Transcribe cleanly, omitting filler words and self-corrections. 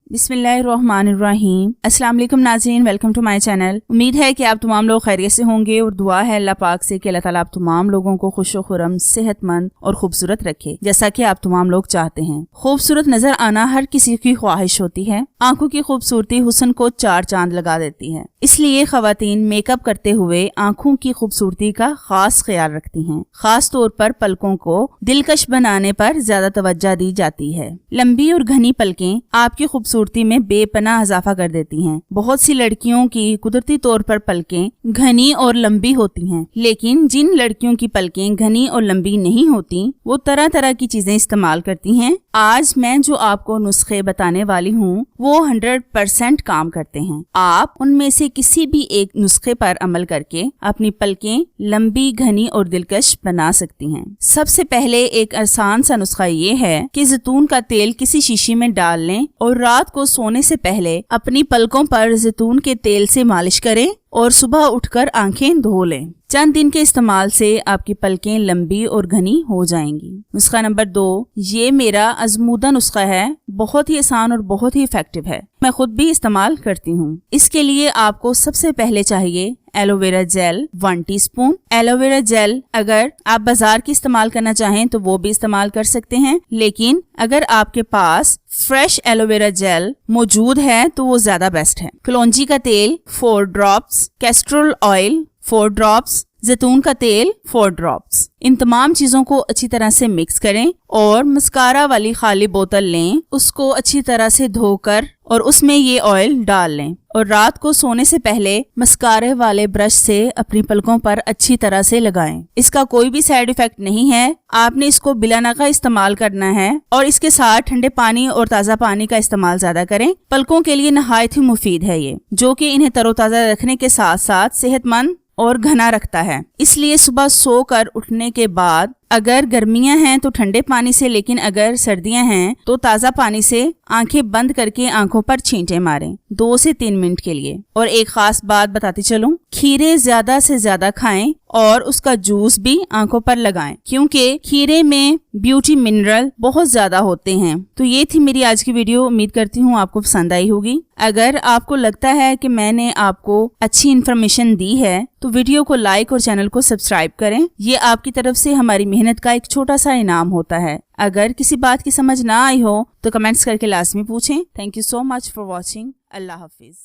बिस्मिल्लाहिर्रहमानिर्रहीम। अस्सलाम वालेकुम नाज़रीन, वेलकम टू माय चैनल। उम्मीद है कि आप तमाम लोग खैरियत से होंगे और दुआ है अल्लाह पाक से कि अल्लाह ताला आप तमाम लोगों को खुश खुरम, सेहतमंद और खूबसूरत रखे, जैसा कि आप तमाम लोग चाहते हैं। खूबसूरत नजर आना हर किसी की ख्वाहिश होती है। आंखों की खूबसूरती हुस्न को चार चांद लगा देती है, इसलिए खवातीन मेकअप करते हुए आंखों की खूबसूरती का खास ख्याल रखती हैं। खास तौर पर पलकों को दिलकश बनाने पर ज्यादा तवज्जो दी जाती है। लंबी और घनी पलकें आपकी खूबसूरती में बेपनाह इजाफा कर देती हैं। बहुत सी लड़कियों की कुदरती तौर पर पलकें घनी और लंबी होती हैं, लेकिन जिन लड़कियों की पलकें घनी और लंबी नहीं होती वो तरह तरह की चीजें इस्तेमाल करती हैं। आज मैं जो आपको नुस्खे बताने वाली हूँ वो 100% काम करते हैं। आप उनमें से किसी भी एक नुस्खे पर अमल करके अपनी पलकें लंबी, घनी और दिलकश बना सकती हैं। सबसे पहले एक आसान सा नुस्खा ये है कि जैतून का तेल किसी शीशी में डाल लें और रात को सोने से पहले अपनी पलकों पर जैतून के तेल से मालिश करें और सुबह उठकर आंखें धो लें। चंद दिन के इस्तेमाल से आपकी पलकें लंबी और घनी हो जाएंगी। नुस्खा नंबर 2, ये मेरा आजमूदा नुस्खा है, बहुत ही आसान और बहुत ही इफेक्टिव है। मैं खुद भी इस्तेमाल करती हूँ। इसके लिए आपको सबसे पहले चाहिए aloe vera gel 1 teaspoon. Aloe vera gel अगर आप बाजार की इस्तेमाल करना चाहें तो वो भी इस्तेमाल कर सकते हैं, लेकिन अगर आपके पास फ्रेश एलोवेरा जेल मौजूद है तो वो ज्यादा बेस्ट है। कलौंजी का तेल 4 ड्रॉप्स, कैस्ट्रोल ऑयल 4 ड्रॉप्स, जैतून का तेल 4 ड्रॉप्स। इन तमाम चीजों को अच्छी तरह से मिक्स करें और मस्कारा वाली खाली बोतल लें, उसको अच्छी तरह से धोकर और उसमें ये ऑयल डाल लें और रात को सोने से पहले मस्कारे वाले ब्रश से अपनी पलकों पर अच्छी तरह से लगाएं। इसका कोई भी साइड इफेक्ट नहीं है। आपने इसको बिला नका इस्तेमाल करना है और इसके साथ ठंडे पानी और ताज़ा पानी का इस्तेमाल ज्यादा करें। पलकों के लिए नहायत ही मुफीद है ये, जो कि इन्हें तरोताज़ा रखने के साथ साथ सेहतमंद और घना रखता है। इसलिए सुबह सोकर उठने के बाद अगर गर्मियां हैं तो ठंडे पानी से, लेकिन अगर सर्दियां हैं तो ताज़ा पानी से आंखें बंद करके आंखों पर छींटे मारें 2 से 3 मिनट के लिए। और एक खास बात बताती चलूं, खीरे ज्यादा से ज्यादा खाएं और उसका जूस भी आंखों पर लगाएं, क्योंकि खीरे में ब्यूटी मिनरल बहुत ज्यादा होते हैं। तो ये थी मेरी आज की वीडियो। उम्मीद करती हूँ आपको पसंद आई होगी। अगर आपको लगता है कि मैंने आपको अच्छी इन्फॉर्मेशन दी है तो वीडियो को लाइक और चैनल को सब्सक्राइब करें। ये आपकी तरफ से हमारी मेहनत का एक छोटा सा इनाम होता है। अगर किसी बात की समझ ना आई हो तो कमेंट्स करके लाजमी पूछें। Thank you so much for watching. Allah Hafiz.